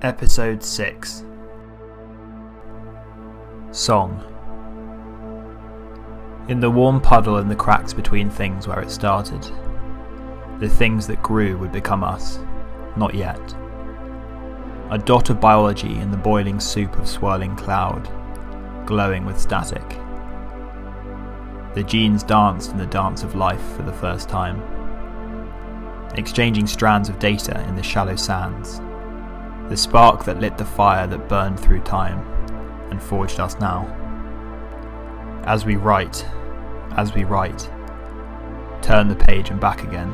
Episode 6. Song. In the warm puddle and the cracks between things where it started, the things that grew would become us, not yet. A dot of biology in the boiling soup of swirling cloud, glowing with static. The genes danced in the dance of life for the first time, exchanging strands of data in the shallow sands. The spark that lit the fire that burned through time and forged us now. As we write, turn the page and back again.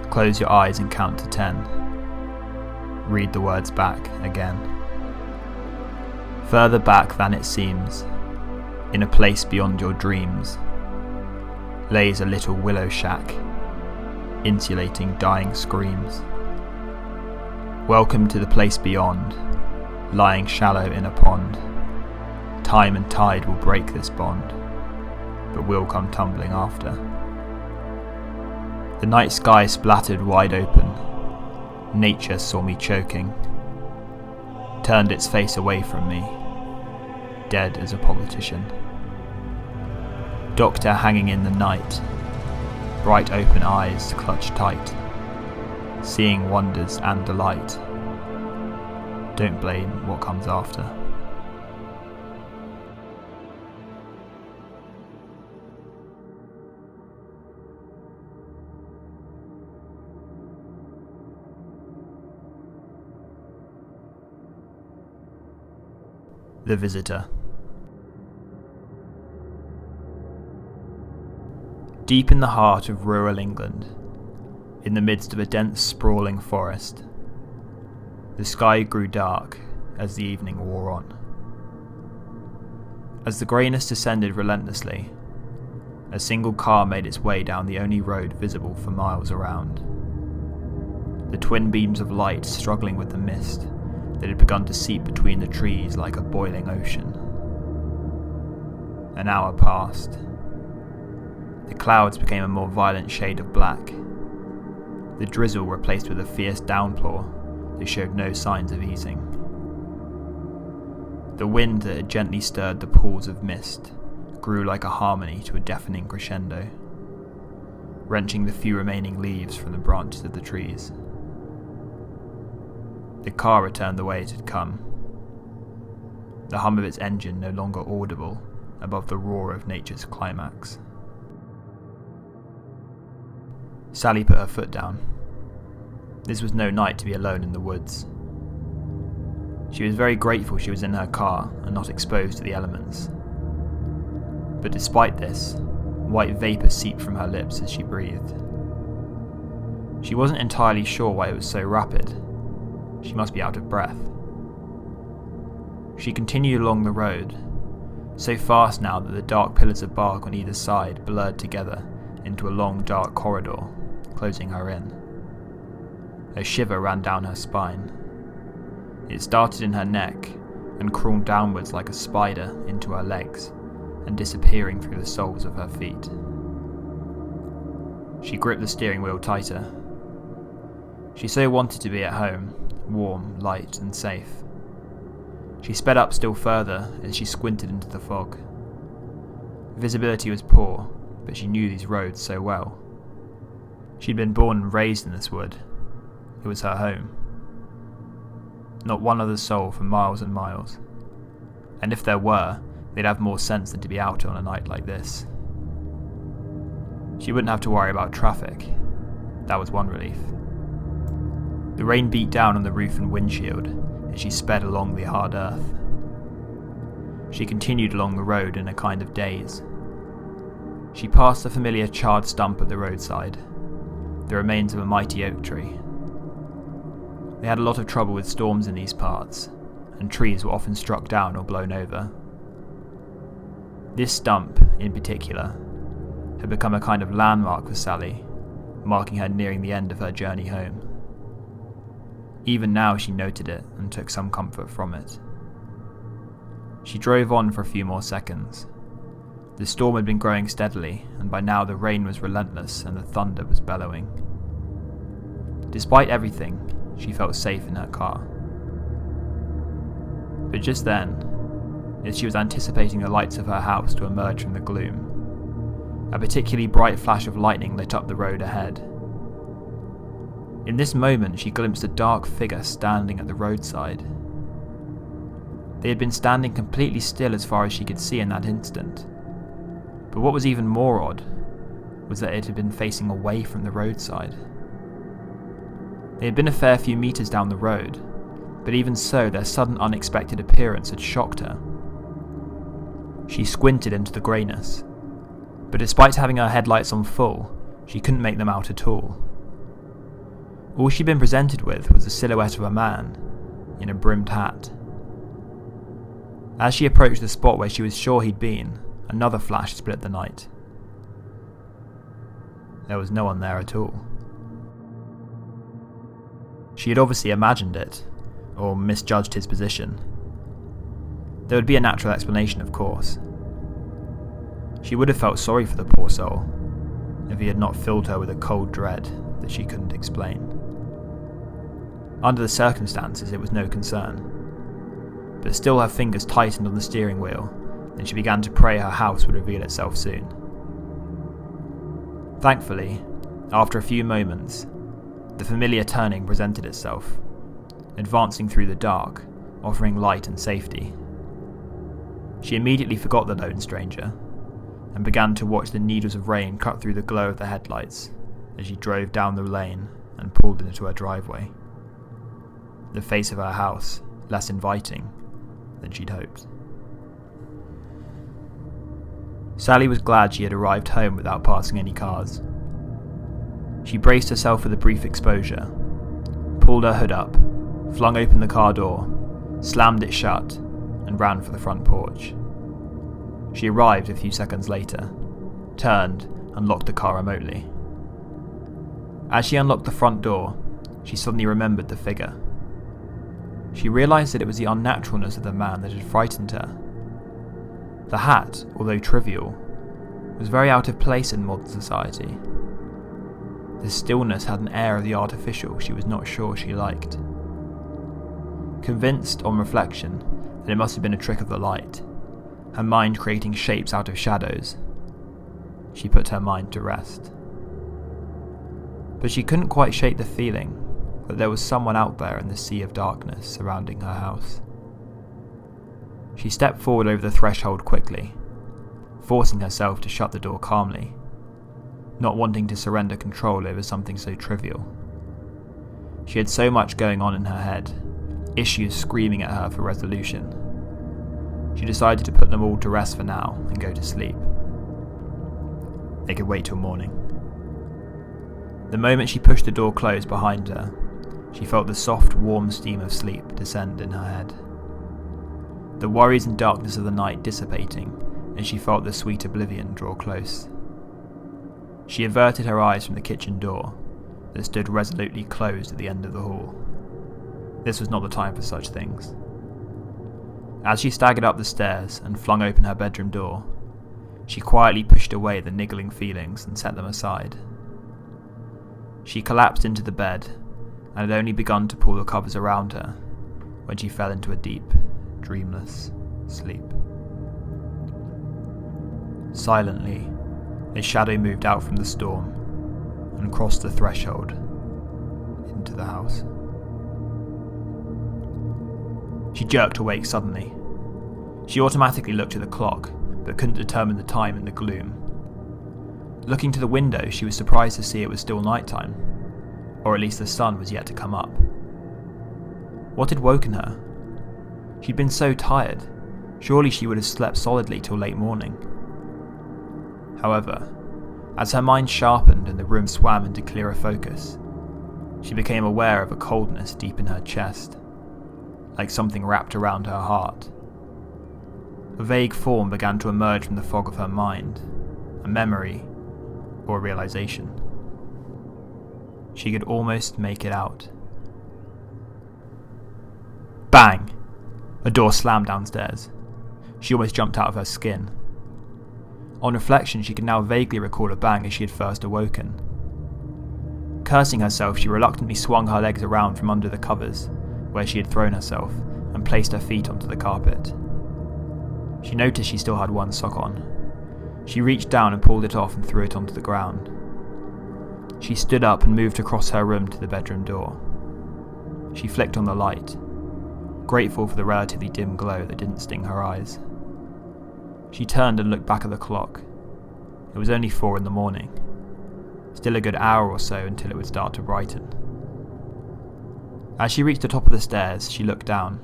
Close your eyes and count to 10. Read the words back again. Further back than it seems, in a place beyond your dreams, lays a little willow shack, insulating dying screams. Welcome to the place beyond, lying shallow in a pond. Time and tide will break this bond, but we'll come tumbling after. The night sky splattered wide open. Nature saw me choking, turned its face away from me, dead as a politician. Doctor hanging in the night, bright open eyes clutched tight, seeing wonders and delight. Don't blame what comes after. The Visitor. Deep in the heart of rural England, in the midst of a dense sprawling forest, the sky grew dark as the evening wore on. As the greyness descended relentlessly, a single car made its way down the only road visible for miles around. The twin beams of light struggling with the mist that had begun to seep between the trees like a boiling ocean. An hour passed. The clouds became a more violent shade of black. The drizzle replaced with a fierce downpour that showed no signs of easing. The wind that had gently stirred the pools of mist grew like a harmony to a deafening crescendo, wrenching the few remaining leaves from the branches of the trees. The car returned the way it had come, the hum of its engine no longer audible above the roar of nature's climax. Sally put her foot down. This was no night to be alone in the woods. She was very grateful she was in her car and not exposed to the elements. But despite this, white vapour seeped from her lips as she breathed. She wasn't entirely sure why it was so rapid. She must be out of breath. She continued along the road, so fast now that the dark pillars of bark on either side blurred together into a long dark corridor, closing her in. A shiver ran down her spine. It started in her neck and crawled downwards like a spider into her legs and disappearing through the soles of her feet. She gripped the steering wheel tighter. She so wanted to be at home, warm, light and safe. She sped up still further as she squinted into the fog. Visibility was poor, but she knew these roads so well. She'd been born and raised in this wood. It was her home. Not one other soul for miles and miles. And if there were, they'd have more sense than to be out on a night like this. She wouldn't have to worry about traffic. That was one relief. The rain beat down on the roof and windshield as she sped along the hard earth. She continued along the road in a kind of daze. She passed the familiar charred stump at the roadside, the remains of a mighty oak tree. They had a lot of trouble with storms in these parts, and trees were often struck down or blown over. This stump, in particular, had become a kind of landmark for Sally, marking her nearing the end of her journey home. Even now she noted it and took some comfort from it. She drove on for a few more seconds. The storm had been growing steadily, and by now the rain was relentless and the thunder was bellowing. Despite everything, she felt safe in her car. But just then, as she was anticipating the lights of her house to emerge from the gloom, a particularly bright flash of lightning lit up the road ahead. In this moment, she glimpsed a dark figure standing at the roadside. They had been standing completely still as far as she could see in that instant. But what was even more odd was that it had been facing away from the roadside. They had been a fair few meters down the road, but even so, their sudden unexpected appearance had shocked her. She squinted into the greyness, but despite having her headlights on full, she couldn't make them out at all. All she'd been presented with was the silhouette of a man in a brimmed hat. As she approached the spot where she was sure he'd been, another flash split the night. There was no one there at all. She had obviously imagined it, or misjudged his position. There would be a natural explanation, of course. She would have felt sorry for the poor soul, if he had not filled her with a cold dread that she couldn't explain. Under the circumstances, it was no concern, but still her fingers tightened on the steering wheel, and she began to pray her house would reveal itself soon. Thankfully, after a few moments, the familiar turning presented itself, advancing through the dark, offering light and safety. She immediately forgot the lone stranger, and began to watch the needles of rain cut through the glow of the headlights as she drove down the lane and pulled into her driveway. The face of her house less inviting than she'd hoped. Sally was glad she had arrived home without passing any cars. She braced herself for the brief exposure, pulled her hood up, flung open the car door, slammed it shut, and ran for the front porch. She arrived a few seconds later, turned, and locked the car remotely. As she unlocked the front door, she suddenly remembered the figure. She realised that it was the unnaturalness of the man that had frightened her. The hat, although trivial, was very out of place in modern society. The stillness had an air of the artificial she was not sure she liked. Convinced, on reflection, that it must have been a trick of the light, her mind creating shapes out of shadows, she put her mind to rest. But she couldn't quite shake the feeling that there was someone out there in the sea of darkness surrounding her house. She stepped forward over the threshold quickly, forcing herself to shut the door calmly, not wanting to surrender control over something so trivial. She had so much going on in her head, issues screaming at her for resolution. She decided to put them all to rest for now and go to sleep. They could wait till morning. The moment she pushed the door closed behind her, she felt the soft, warm steam of sleep descend in her head. The worries and darkness of the night dissipating as she felt the sweet oblivion draw close. She averted her eyes from the kitchen door that stood resolutely closed at the end of the hall. This was not the time for such things. As she staggered up the stairs and flung open her bedroom door, she quietly pushed away the niggling feelings and set them aside. She collapsed into the bed and had only begun to pull the covers around her when she fell into a deep, dreamless sleep. Silently, a shadow moved out from the storm and crossed the threshold into the house. She jerked awake suddenly. She automatically looked at the clock, but couldn't determine the time in the gloom. Looking to the window, she was surprised to see it was still nighttime, or at least the sun was yet to come up. What had woken her? She'd been so tired, surely she would have slept solidly till late morning. However, as her mind sharpened and the room swam into clearer focus, she became aware of a coldness deep in her chest, like something wrapped around her heart. A vague form began to emerge from the fog of her mind, a memory or a realization. She could almost make it out. Bang! A door slammed downstairs. She almost jumped out of her skin. On reflection, she could now vaguely recall a bang as she had first awoken. Cursing herself, she reluctantly swung her legs around from under the covers, where she had thrown herself, and placed her feet onto the carpet. She noticed she still had one sock on. She reached down and pulled it off and threw it onto the ground. She stood up and moved across her room to the bedroom door. She flicked on the light, grateful for the relatively dim glow that didn't sting her eyes. She turned and looked back at the clock. It was only 4 a.m. Still a good hour or so until it would start to brighten. As she reached the top of the stairs, she looked down.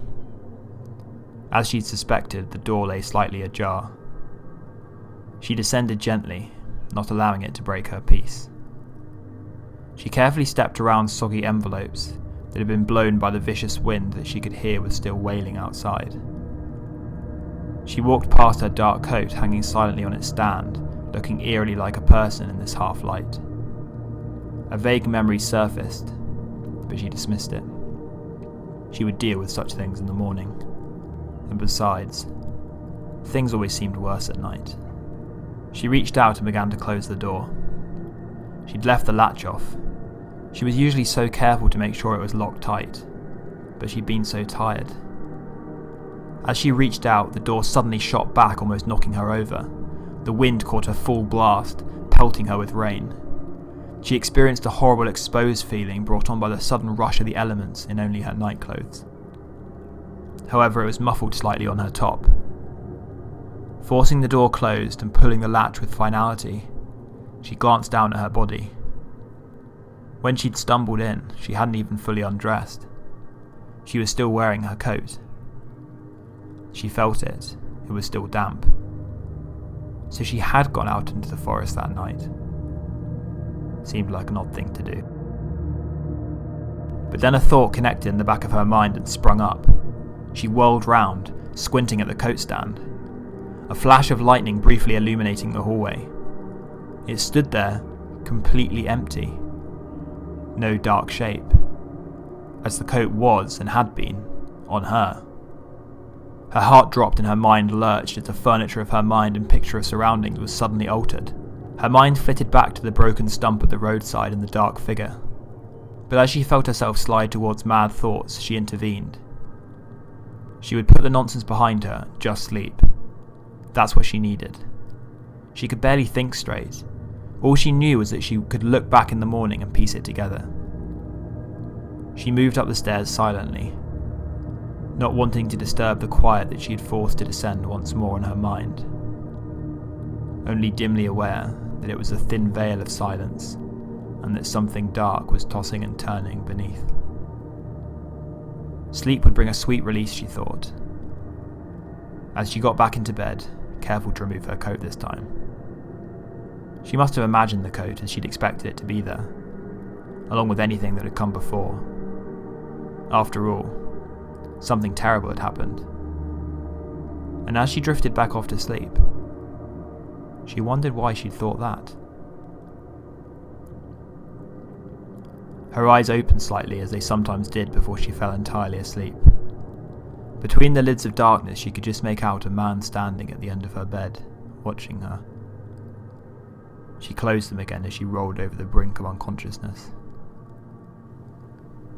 As she'd suspected, the door lay slightly ajar. She descended gently, not allowing it to break her peace. She carefully stepped around soggy envelopes that had been blown by the vicious wind that she could hear was still wailing outside. She walked past her dark coat hanging silently on its stand, looking eerily like a person in this half-light. A vague memory surfaced, but she dismissed it. She would deal with such things in the morning. And besides, things always seemed worse at night. She reached out and began to close the door. She'd left the latch off. She was usually so careful to make sure it was locked tight, but she'd been so tired. As she reached out, the door suddenly shot back, almost knocking her over. The wind caught her full blast, pelting her with rain. She experienced a horrible exposed feeling brought on by the sudden rush of the elements in only her nightclothes. However, it was muffled slightly on her top. Forcing the door closed and pulling the latch with finality, she glanced down at her body. When she'd stumbled in, she hadn't even fully undressed. She was still wearing her coat. She felt it. It was still damp. So she had gone out into the forest that night. Seemed like an odd thing to do. But then a thought connected in the back of her mind and sprung up. She whirled round, squinting at the coat stand. A flash of lightning briefly illuminating the hallway. It stood there, completely empty. No dark shape, as the coat was and had been on her. Her heart dropped and her mind lurched as the furniture of her mind and picture of surroundings was suddenly altered. Her mind flitted back to the broken stump at the roadside and the dark figure. But as she felt herself slide towards mad thoughts, she intervened. She would put the nonsense behind her, just sleep. That's what she needed. She could barely think straight. All she knew was that she could look back in the morning and piece it together. She moved up the stairs silently, not wanting to disturb the quiet that she had forced to descend once more in her mind, only dimly aware that it was a thin veil of silence and that something dark was tossing and turning beneath. Sleep would bring a sweet release, she thought. As she got back into bed, careful to remove her coat this time. She must have imagined the coat as she'd expected it to be there, along with anything that had come before. After all, something terrible had happened. And as she drifted back off to sleep, she wondered why she'd thought that. Her eyes opened slightly, as they sometimes did before she fell entirely asleep. Between the lids of darkness, she could just make out a man standing at the end of her bed, watching her. She closed them again as she rolled over the brink of unconsciousness.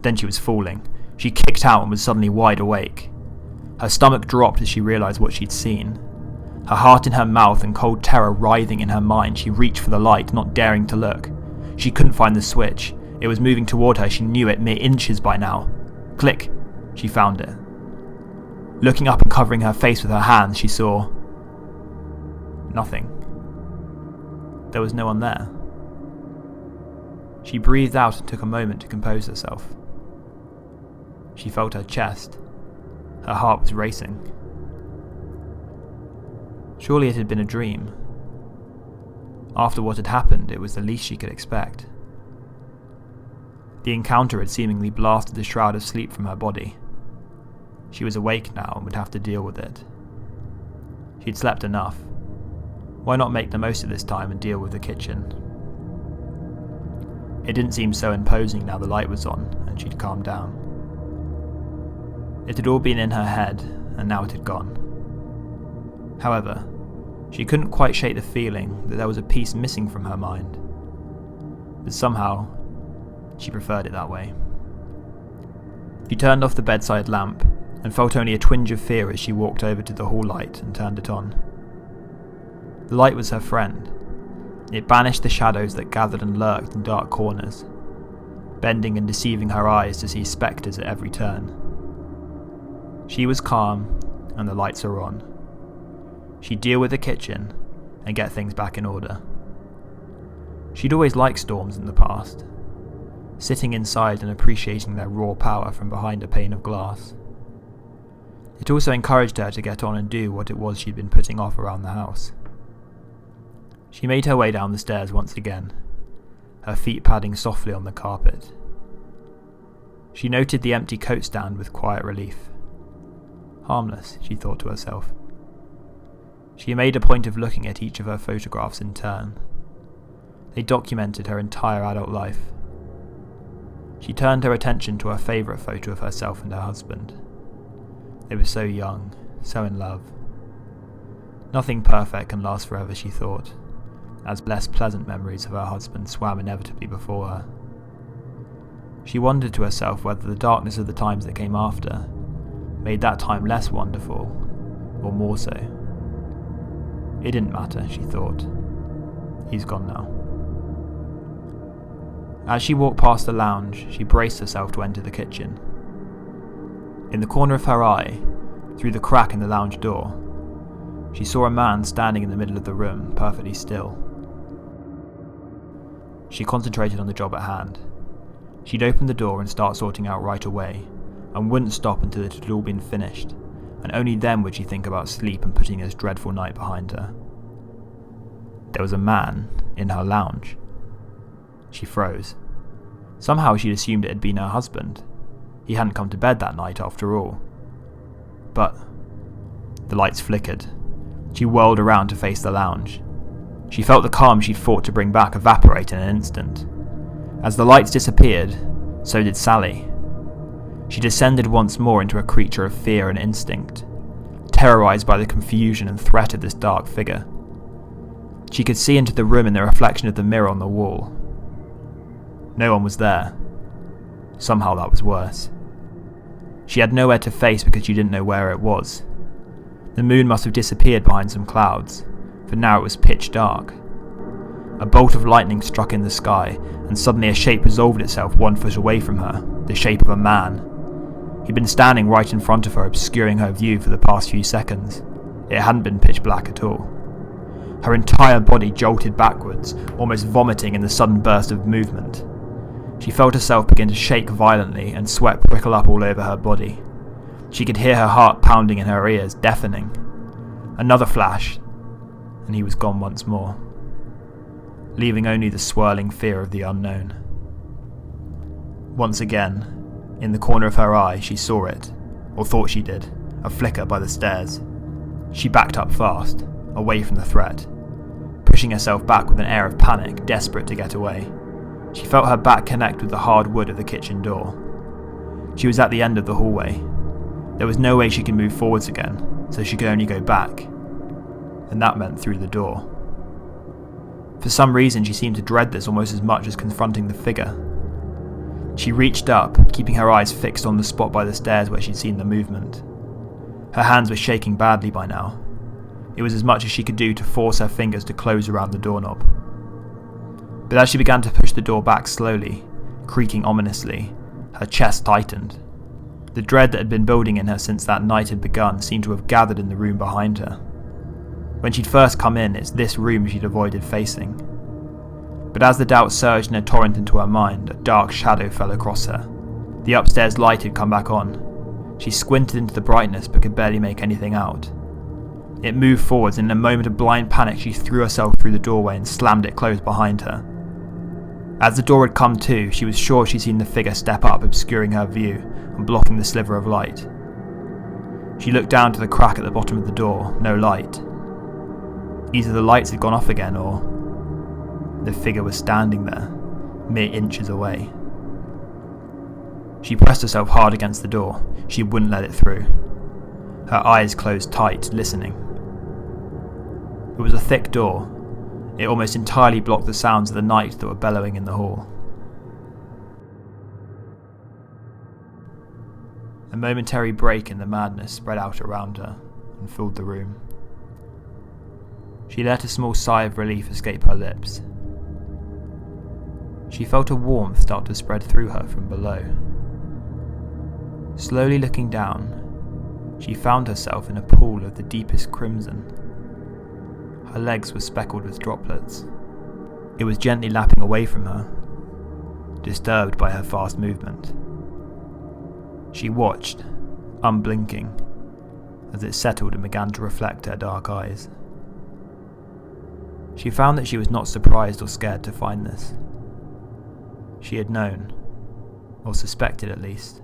Then she was falling. She kicked out and was suddenly wide awake. Her stomach dropped as she realised what she'd seen. Her heart in her mouth and cold terror writhing in her mind, she reached for the light, not daring to look. She couldn't find the switch. It was moving toward her, she knew it, mere inches by now. Click! She found it. Looking up and covering her face with her hands, she saw nothing. There was no one there. She breathed out and took a moment to compose herself. She felt her chest. Her heart was racing. Surely it had been a dream. After what had happened, it was the least she could expect. The encounter had seemingly blasted the shroud of sleep from her body. She was awake now and would have to deal with it. She'd slept enough. Why not make the most of this time and deal with the kitchen? It didn't seem so imposing now the light was on, and she'd calmed down. It had all been in her head, and now it had gone. However, she couldn't quite shake the feeling that there was a piece missing from her mind. But somehow, she preferred it that way. She turned off the bedside lamp and felt only a twinge of fear as she walked over to the hall light and turned it on. The light was her friend. It banished the shadows that gathered and lurked in dark corners, bending and deceiving her eyes to see spectres at every turn. She was calm, and the lights are on. She'd deal with the kitchen and get things back in order. She'd always liked storms in the past, sitting inside and appreciating their raw power from behind a pane of glass. It also encouraged her to get on and do what it was she'd been putting off around the house. She made her way down the stairs once again, her feet padding softly on the carpet. She noted the empty coat stand with quiet relief. Harmless, she thought to herself. She made a point of looking at each of her photographs in turn. They documented her entire adult life. She turned her attention to her favourite photo of herself and her husband. They were so young, so in love. Nothing perfect can last forever, she thought, as less pleasant memories of her husband swam inevitably before her. She wondered to herself whether the darkness of the times that came after made that time less wonderful, or more so. It didn't matter, she thought. He's gone now. As she walked past the lounge, she braced herself to enter the kitchen. In the corner of her eye, through the crack in the lounge door, she saw a man standing in the middle of the room, perfectly still. She concentrated on the job at hand. She'd open the door and start sorting out right away, and wouldn't stop until it had all been finished, and only then would she think about sleep and putting this dreadful night behind her. There was a man in her lounge. She froze. Somehow she'd assumed it had been her husband. He hadn't come to bed that night after all. But the lights flickered. She whirled around to face the lounge. She felt the calm she'd fought to bring back evaporate in an instant. As the lights disappeared, so did Sally. She descended once more into a creature of fear and instinct, terrorised by the confusion and threat of this dark figure. She could see into the room in the reflection of the mirror on the wall. No one was there. Somehow that was worse. She had nowhere to face because she didn't know where it was. The moon must have disappeared behind some clouds, for now it was pitch dark. A bolt of lightning struck in the sky, and suddenly a shape resolved itself 1 foot away from her, the shape of a man. He'd been standing right in front of her, obscuring her view for the past few seconds. It hadn't been pitch black at all. Her entire body jolted backwards, almost vomiting in the sudden burst of movement. She felt herself begin to shake violently and sweat prickle up all over her body. She could hear her heart pounding in her ears, deafening. Another flash, and he was gone once more, leaving only the swirling fear of the unknown. Once again, in the corner of her eye, she saw it, or thought she did, a flicker by the stairs. She backed up fast, away from the threat, pushing herself back with an air of panic, desperate to get away. She felt her back connect with the hard wood of the kitchen door. She was at the end of the hallway. There was no way she could move forwards again, so she could only go back, and that meant through the door. For some reason she seemed to dread this almost as much as confronting the figure. She reached up, keeping her eyes fixed on the spot by the stairs where she'd seen the movement. Her hands were shaking badly by now. It was as much as she could do to force her fingers to close around the doorknob. But as she began to push the door back slowly, creaking ominously, her chest tightened. The dread that had been building in her since that night had begun seemed to have gathered in the room behind her. When she'd first come in, it's this room she'd avoided facing. But as the doubt surged in a torrent into her mind, a dark shadow fell across her. The upstairs light had come back on. She squinted into the brightness but could barely make anything out. It moved forwards, and in a moment of blind panic she threw herself through the doorway and slammed it closed behind her. As the door had come to, she was sure she'd seen the figure step up, obscuring her view and blocking the sliver of light. She looked down to the crack at the bottom of the door, no light. Either the lights had gone off again, or the figure was standing there, mere inches away. She pressed herself hard against the door. She wouldn't let it through. Her eyes closed tight, listening. It was a thick door. It almost entirely blocked the sounds of the night that were bellowing in the hall. A momentary break in the madness spread out around her and filled the room. She let a small sigh of relief escape her lips. She felt a warmth start to spread through her from below. Slowly looking down, she found herself in a pool of the deepest crimson. Her legs were speckled with droplets. It was gently lapping away from her, disturbed by her fast movement. She watched, unblinking, as it settled and began to reflect her dark eyes. She found that she was not surprised or scared to find this. She had known, or suspected at least.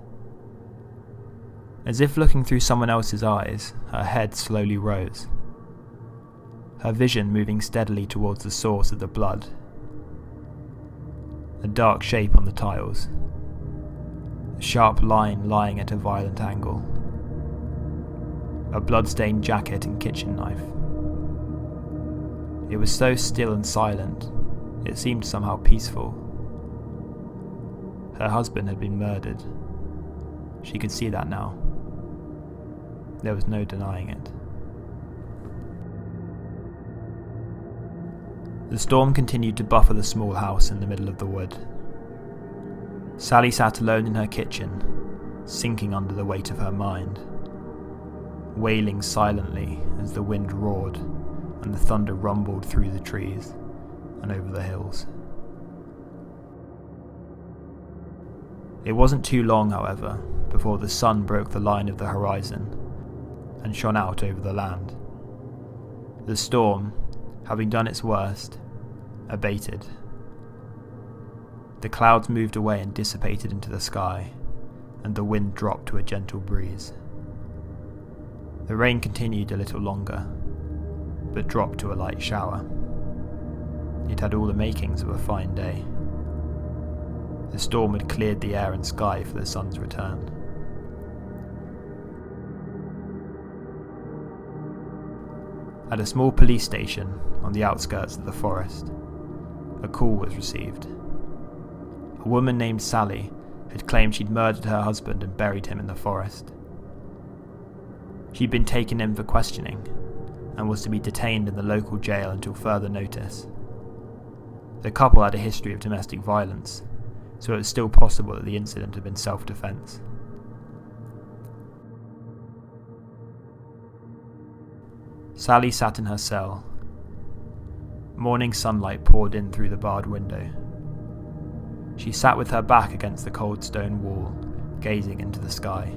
As if looking through someone else's eyes, her head slowly rose, her vision moving steadily towards the source of the blood. A dark shape on the tiles, a sharp line lying at a violent angle, a blood-stained jacket and kitchen knife. It was so still and silent, it seemed somehow peaceful. Her husband had been murdered. She could see that now. There was no denying it. The storm continued to buffet the small house in the middle of the wood. Sally sat alone in her kitchen, sinking under the weight of her mind, wailing silently as the wind roared and the thunder rumbled through the trees and over the hills. It wasn't too long, however, before the sun broke the line of the horizon and shone out over the land. The storm, having done its worst, abated. The clouds moved away and dissipated into the sky, and the wind dropped to a gentle breeze. The rain continued a little longer, but dropped to a light shower. It had all the makings of a fine day. The storm had cleared the air and sky for the sun's return. At a small police station on the outskirts of the forest, a call was received. A woman named Sally had claimed she'd murdered her husband and buried him in the forest. She'd been taken in for questioning and was to be detained in the local jail until further notice. The couple had a history of domestic violence, so it was still possible that the incident had been self-defense. Sally sat in her cell. Morning sunlight poured in through the barred window. She sat with her back against the cold stone wall, gazing into the sky.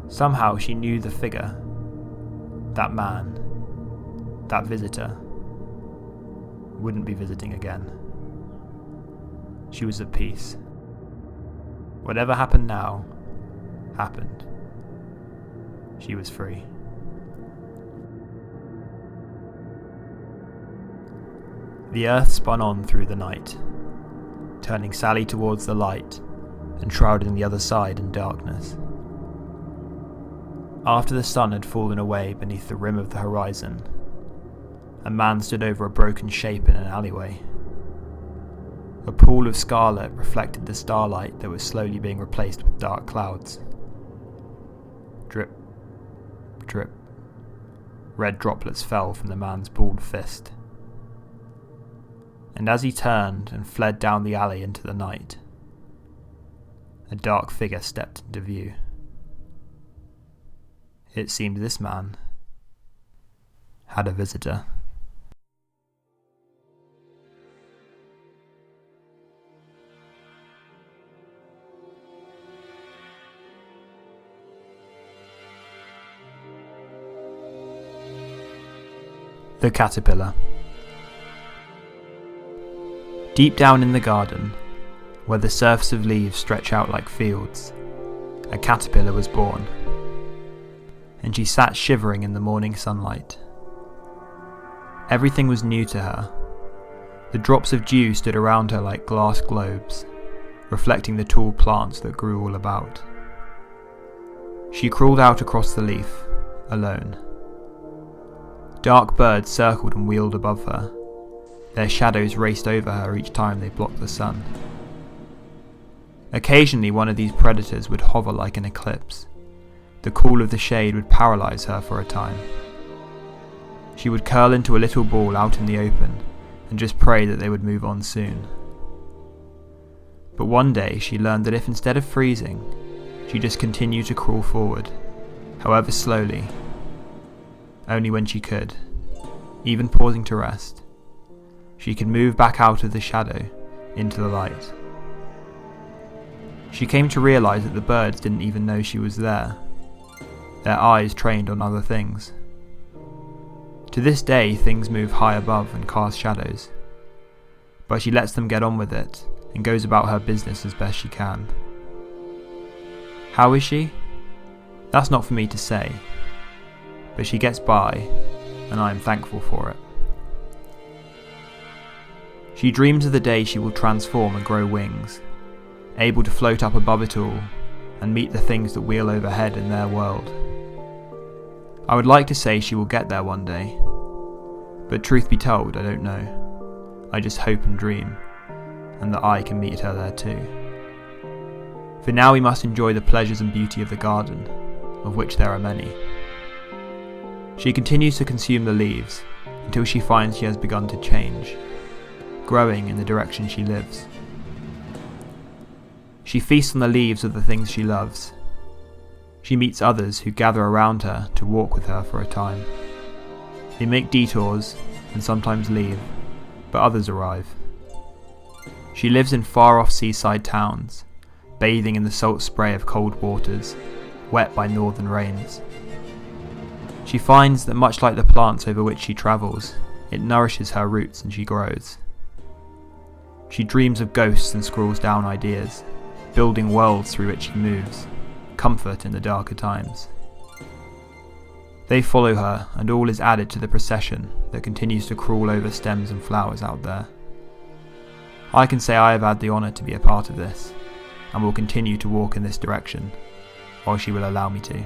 Somehow she knew the figure, that man, that visitor, wouldn't be visiting again. She was at peace. Whatever happened now, happened. She was free. The earth spun on through the night, turning Sally towards the light and shrouding the other side in darkness. After the sun had fallen away beneath the rim of the horizon, a man stood over a broken shape in an alleyway. A pool of scarlet reflected the starlight that was slowly being replaced with dark clouds. Drip, drip. Red droplets fell from the man's balled fist. And as he turned and fled down the alley into the night, a dark figure stepped into view. It seemed this man had a visitor. The Caterpillar. Deep down in the garden, where the surface of leaves stretch out like fields, a caterpillar was born, and she sat shivering in the morning sunlight. Everything was new to her. The drops of dew stood around her like glass globes, reflecting the tall plants that grew all about. She crawled out across the leaf, alone. Dark birds circled and wheeled above her. Their shadows raced over her each time they blocked the sun. Occasionally one of these predators would hover like an eclipse. The cool of the shade would paralyse her for a time. She would curl into a little ball out in the open and just pray that they would move on soon. But one day she learned that if instead of freezing, she just continued to crawl forward, however slowly, only when she could, even pausing to rest, she could move back out of the shadow into the light. She came to realise that the birds didn't even know she was there, their eyes trained on other things. To this day, things move high above and cast shadows, but she lets them get on with it and goes about her business as best she can. How is she? That's not for me to say, but she gets by, and I am thankful for it. She dreams of the day she will transform and grow wings, able to float up above it all and meet the things that wheel overhead in their world. I would like to say she will get there one day, but truth be told, I don't know. I just hope and dream, and that I can meet her there too. For now we must enjoy the pleasures and beauty of the garden, of which there are many. She continues to consume the leaves until she finds she has begun to change, growing in the direction she lives. She feasts on the leaves of the things she loves. She meets others who gather around her to walk with her for a time. They make detours and sometimes leave, but others arrive. She lives in far-off seaside towns, bathing in the salt spray of cold waters, wet by northern rains. She finds that much like the plants over which she travels, it nourishes her roots and she grows. She dreams of ghosts and scrawls down ideas, building worlds through which she moves, comfort in the darker times. They follow her, and all is added to the procession that continues to crawl over stems and flowers out there. I can say I have had the honour to be a part of this, and will continue to walk in this direction, while she will allow me to.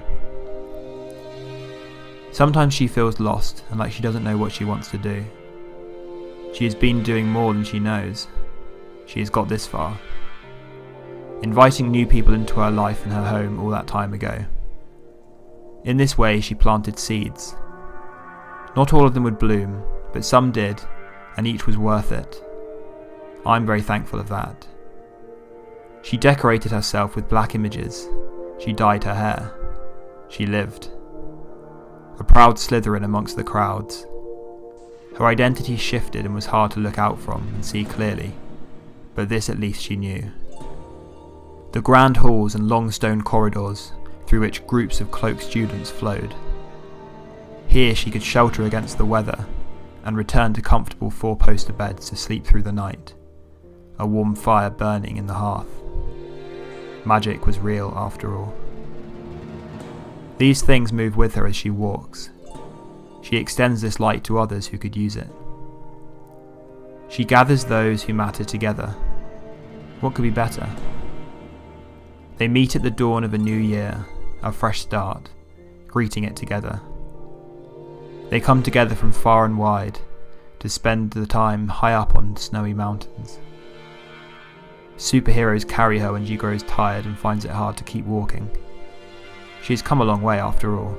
Sometimes she feels lost and like she doesn't know what she wants to do. She has been doing more than she knows. She has got this far, inviting new people into her life and her home all that time ago. In this way she planted seeds. Not all of them would bloom, but some did, and each was worth it. I'm very thankful of that. She decorated herself with black images. She dyed her hair. She lived. A proud Slytherin amongst the crowds. Her identity shifted and was hard to look out from and see clearly, but this at least she knew. The grand halls and long stone corridors through which groups of cloaked students flowed. Here she could shelter against the weather and return to comfortable four-poster beds to sleep through the night, a warm fire burning in the hearth. Magic was real after all. These things move with her as she walks. She extends this light to others who could use it. She gathers those who matter together. What could be better? They meet at the dawn of a new year, a fresh start, greeting it together. They come together from far and wide to spend the time high up on snowy mountains. Superheroes carry her when she grows tired and finds it hard to keep walking. She has come a long way after all.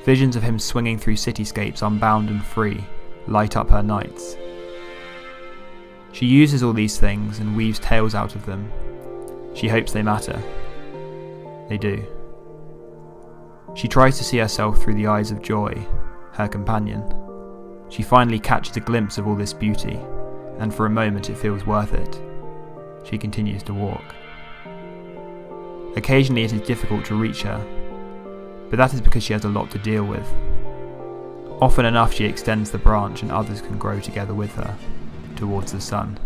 Visions of him swinging through cityscapes unbound and free light up her nights. She uses all these things and weaves tales out of them. She hopes they matter. They do. She tries to see herself through the eyes of Joy, her companion. She finally catches a glimpse of all this beauty, and for a moment it feels worth it. She continues to walk. Occasionally it is difficult to reach her, but that is because she has a lot to deal with. Often enough she extends the branch and others can grow together with her, towards the sun.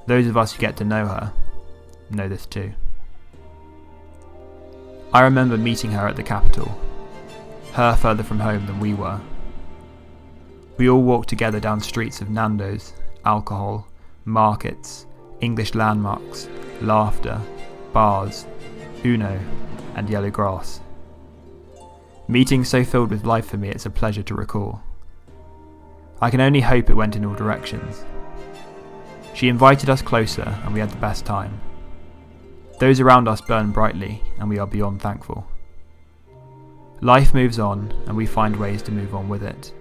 Those of us who get to know her know this too. I remember meeting her at the capital, her further from home than we were. We all walked together down streets of Nando's, alcohol, markets, English landmarks, laughter, bars, Uno, and yellow grass. Meetings so filled with life for me it's a pleasure to recall. I can only hope it went in all directions. She invited us closer and we had the best time. Those around us burn brightly and we are beyond thankful. Life moves on and we find ways to move on with it.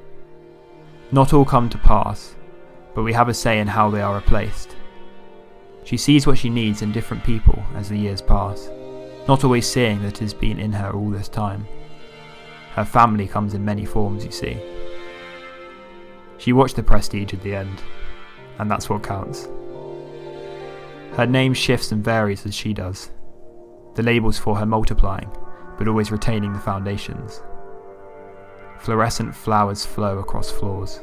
Not all come to pass, but we have a say in how they are replaced. She sees what she needs in different people as the years pass, not always seeing that it has been in her all this time. Her family comes in many forms, you see. She watched the prestige at the end, and that's what counts. Her name shifts and varies as she does, the labels for her multiplying, but always retaining the foundations. Fluorescent flowers flow across floors.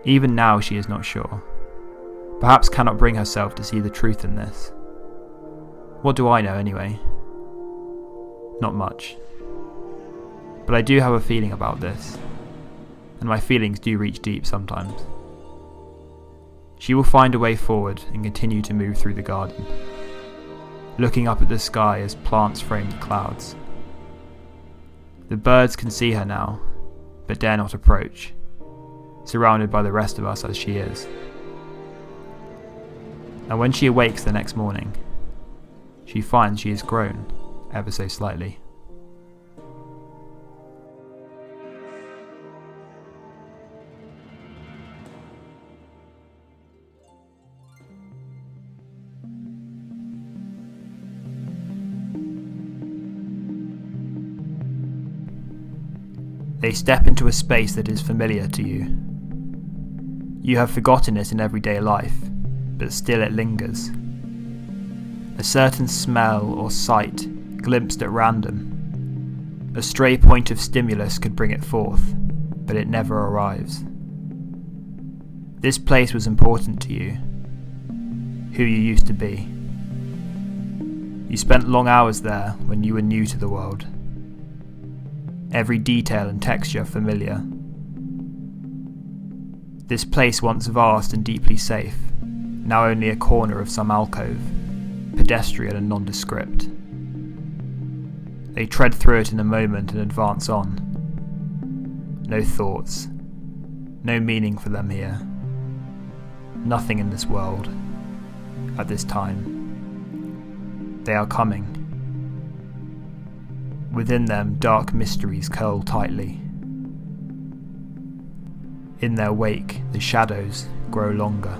Even now she is not sure, perhaps cannot bring herself to see the truth in this. What do I know anyway? Not much. But I do have a feeling about this, and my feelings do reach deep sometimes. She will find a way forward and continue to move through the garden, looking up at the sky as plants frame the clouds. The birds can see her now, but dare not approach, surrounded by the rest of us as she is. And when she awakes the next morning, she finds she has grown ever so slightly. They step into a space that is familiar to you. You have forgotten it in everyday life, but still it lingers. A certain smell or sight glimpsed at random. A stray point of stimulus could bring it forth, but it never arrives. This place was important to you, who you used to be. You spent long hours there when you were new to the world. Every detail and texture familiar. This place once vast and deeply safe, now only a corner of some alcove, pedestrian and nondescript. They tread through it in a moment and advance on. No thoughts, no meaning for them here. Nothing in this world, at this time. They are coming. Within them dark mysteries curl tightly. In their wake the shadows grow longer.